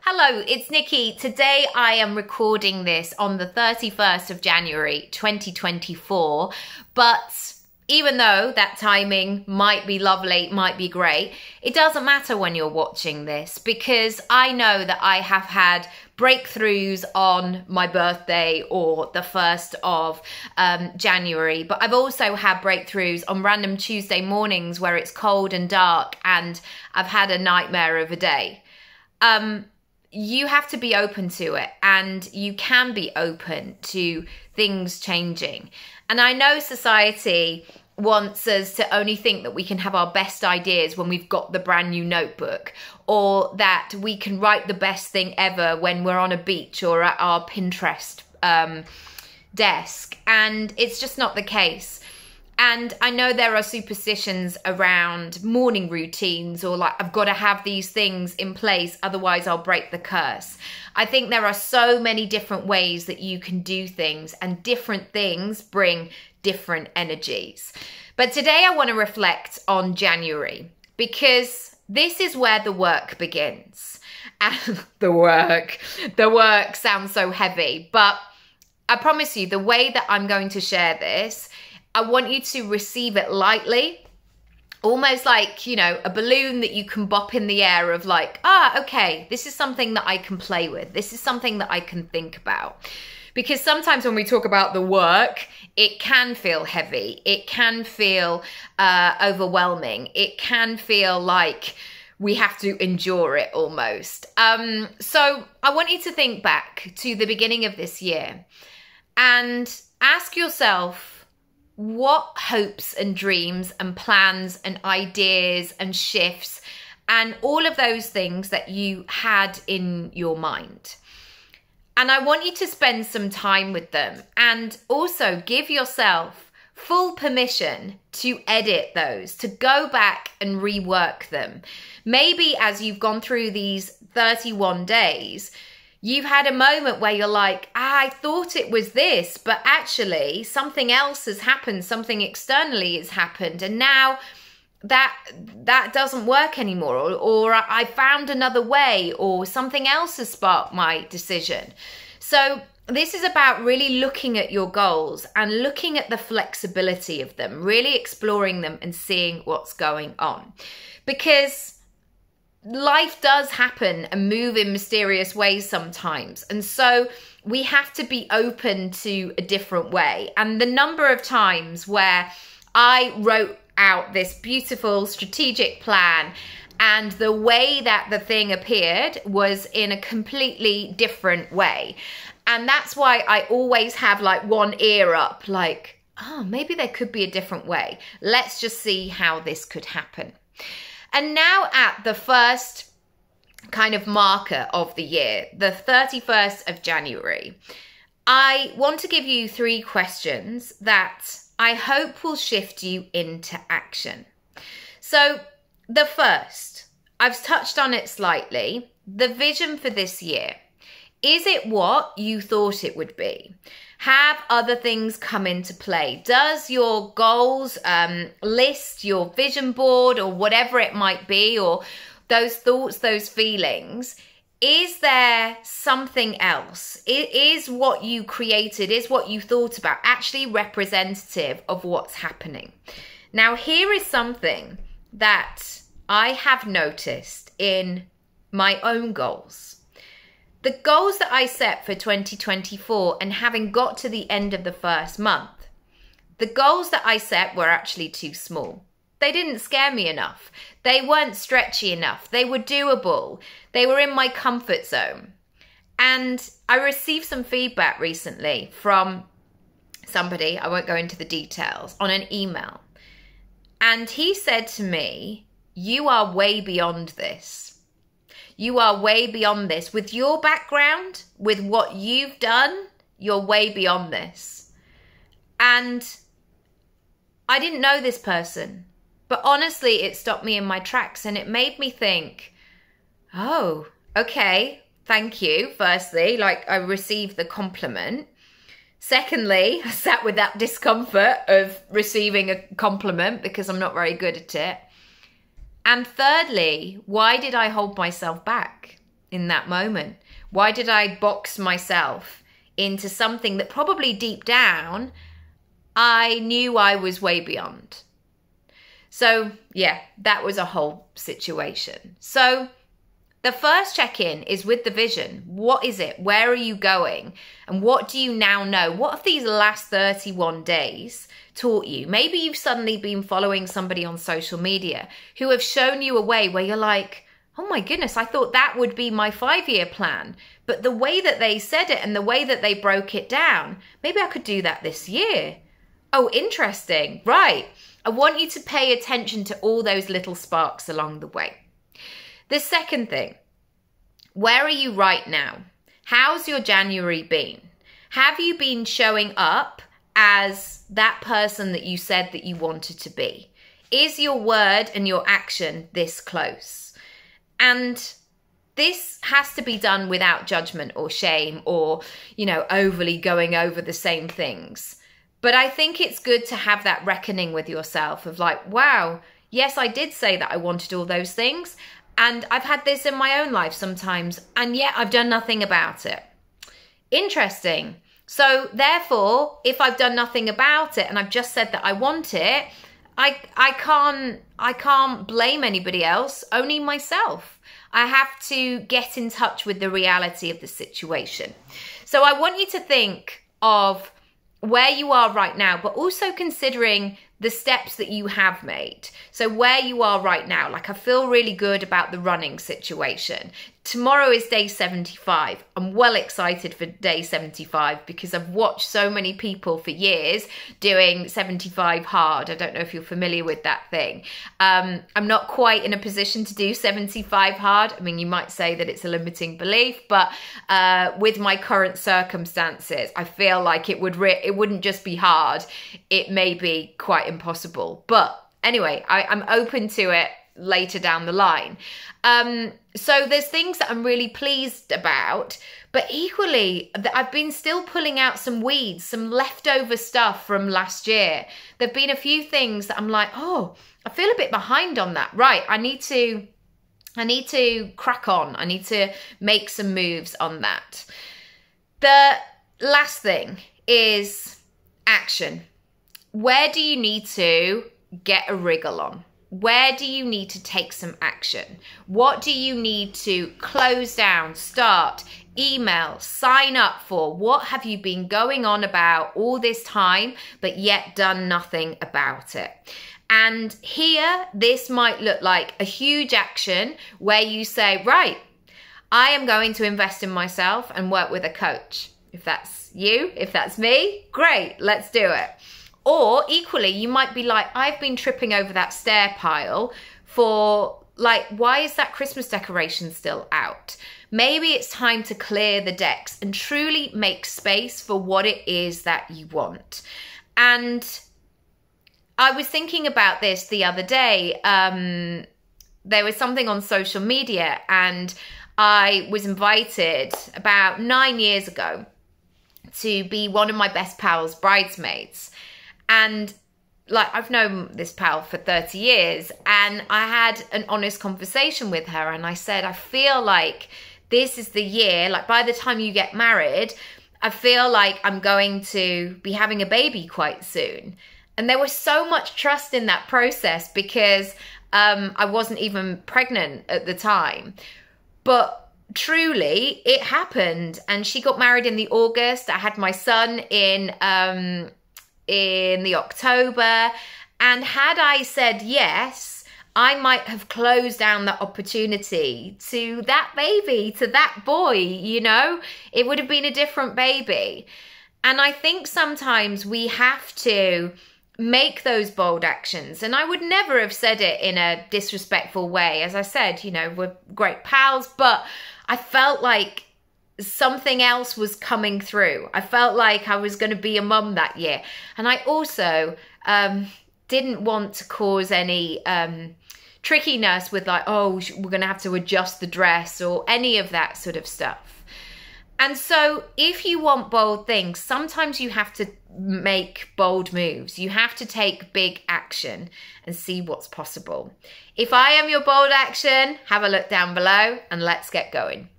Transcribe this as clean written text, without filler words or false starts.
Hello, it's Nikki. Today I am recording this on the 31st of January 2024, but even though that timing might be lovely, might be great, it doesn't matter when you're watching this because I know that I have had breakthroughs on my birthday or the 1st of January, but I've also had breakthroughs on random Tuesday mornings where it's cold and dark and I've had a nightmare of a day. You have to be open to it, and you can be open to things changing. And I know society wants us to only think that we can have our best ideas when we've got the brand new notebook, or that we can write the best thing ever when we're on a beach or at our Pinterest desk. And it's just not the case. And I know there are superstitions around morning routines, or like, I've got to have these things in place, otherwise I'll break the curse. I think there are so many different ways that you can do things, and different things bring different energies. But today I want to reflect on January, because this is where the work begins. And the work sounds so heavy, but I promise you, the way that I'm going to share this, I want you to receive it lightly, almost like, you know, a balloon that you can bop in the air of like, okay, this is something that I can play with. This is something that I can think about. Because sometimes when we talk about the work, it can feel heavy. It can feel overwhelming. It can feel like we have to endure it almost. So I want you to think back to the beginning of this year and ask yourself, what hopes and dreams and plans and ideas and shifts and all of those things that you had in your mind. And I want you to spend some time with them, and also give yourself full permission to edit those, to go back and rework them. Maybe as you've gone through these 31 days, you've had a moment where you're like, I thought it was this, but actually something else has happened, something externally has happened, and now that doesn't work anymore, or I found another way, or something else has sparked my decision. So this is about really looking at your goals and looking at the flexibility of them, really exploring them and seeing what's going on. Because life does happen and move in mysterious ways sometimes. And so we have to be open to a different way. And the number of times where I wrote out this beautiful strategic plan and the way that the thing appeared was in a completely different way. And that's why I always have like one ear up, like, oh, maybe there could be a different way. Let's just see how this could happen. And now at the first kind of marker of the year, the 31st of January, I want to give you 3 questions that I hope will shift you into action. So the first, I've touched on it slightly, the vision for this year. Is it what you thought it would be? Have other things come into play? Does your goals list, your vision board, or whatever it might be, or those thoughts, those feelings, is there something else? Is what you created, is what you thought about actually representative of what's happening? Now, here is something that I have noticed in my own goals. The goals that I set for 2024, and having got to the end of the first month, the goals that I set were actually too small. They didn't scare me enough. They weren't stretchy enough. They were doable. They were in my comfort zone. And I received some feedback recently from somebody, I won't go into the details, on an email. And he said to me, you are way beyond this. You are way beyond this. With your background, with what you've done, you're way beyond this. And I didn't know this person, but honestly, it stopped me in my tracks, and it made me think, oh, okay, thank you. Firstly, like, I received the compliment. Secondly, I sat with that discomfort of receiving a compliment because I'm not very good at it. And thirdly, why did I hold myself back? in that moment? Why did I box myself into something that probably deep down I knew I was way beyond? So yeah, that was a whole situation. So the first check-in is with the vision. What is it? Where are you going? And what do you now know? What have these last 31 days taught you? Maybe you've suddenly been following somebody on social media who have shown you a way where you're like, oh my goodness, I thought that would be my 5-year plan. But the way that they said it and the way that they broke it down, maybe I could do that this year. Oh, interesting. Right. I want you to pay attention to all those little sparks along the way. The second thing, where are you right now? How's your January been? Have you been showing up as that person that you said that you wanted to be? Is your word and your action this close? And this has to be done without judgment or shame or, overly going over the same things. But I think it's good to have that reckoning with yourself of like, wow, yes, I did say that I wanted all those things. And I've had this in my own life sometimes, and yet I've done nothing about it. Interesting. So therefore, if I've done nothing about it and I've just said that I want it, I can't blame anybody else, only myself. I have to get in touch with the reality of the situation. So I want you to think of where you are right now, but also considering the steps that you have made. So where you are right now, like I feel really good about the running situation. Tomorrow is day 75. I'm well excited for day 75 because I've watched so many people for years doing 75 hard. I don't know if you're familiar with that thing. I'm not quite in a position to do 75 hard. I mean, you might say that it's a limiting belief, but with my current circumstances, I feel like it wouldn't just be hard. It may be quite impossible. But anyway, I'm open to it later down the line. So there's things that I'm really pleased about, but equally I've been still pulling out some weeds, some leftover stuff from last year. There've been a few things that I'm like, oh, I feel a bit behind on that. Right, I need to crack on. I need to make some moves on that. The last thing is action. Where do you need to get a wriggle on? Where do you need to take some action? What do you need to close down, start, email, sign up for? What have you been going on about all this time, but yet done nothing about it? And here, this might look like a huge action where you say, right, I am going to invest in myself and work with a coach. If that's you, if that's me, great, let's do it. Or equally, you might be like, I've been tripping over that stair pile for like, why is that Christmas decoration still out? Maybe it's time to clear the decks and truly make space for what it is that you want. And I was thinking about this the other day. There was something on social media and I was invited about 9 years ago to be one of my best pals' bridesmaids. And like, I've known this pal for 30 years and I had an honest conversation with her and I said, I feel like this is the year, like by the time you get married, I feel like I'm going to be having a baby quite soon. And there was so much trust in that process because I wasn't even pregnant at the time. But truly, it happened. And she got married in the August. I had my son in the October, and had I said yes, I might have closed down that opportunity to that baby, to that boy, it would have been a different baby. And I think sometimes we have to make those bold actions, and I would never have said it in a disrespectful way. As I said, we're great pals, but I felt like something else was coming through. I felt like I was going to be a mum that year. And I also didn't want to cause any trickiness with like, oh, we're going to have to adjust the dress or any of that sort of stuff. And so if you want bold things, sometimes you have to make bold moves. You have to take big action and see what's possible. If I am your bold action, have a look down below and let's get going.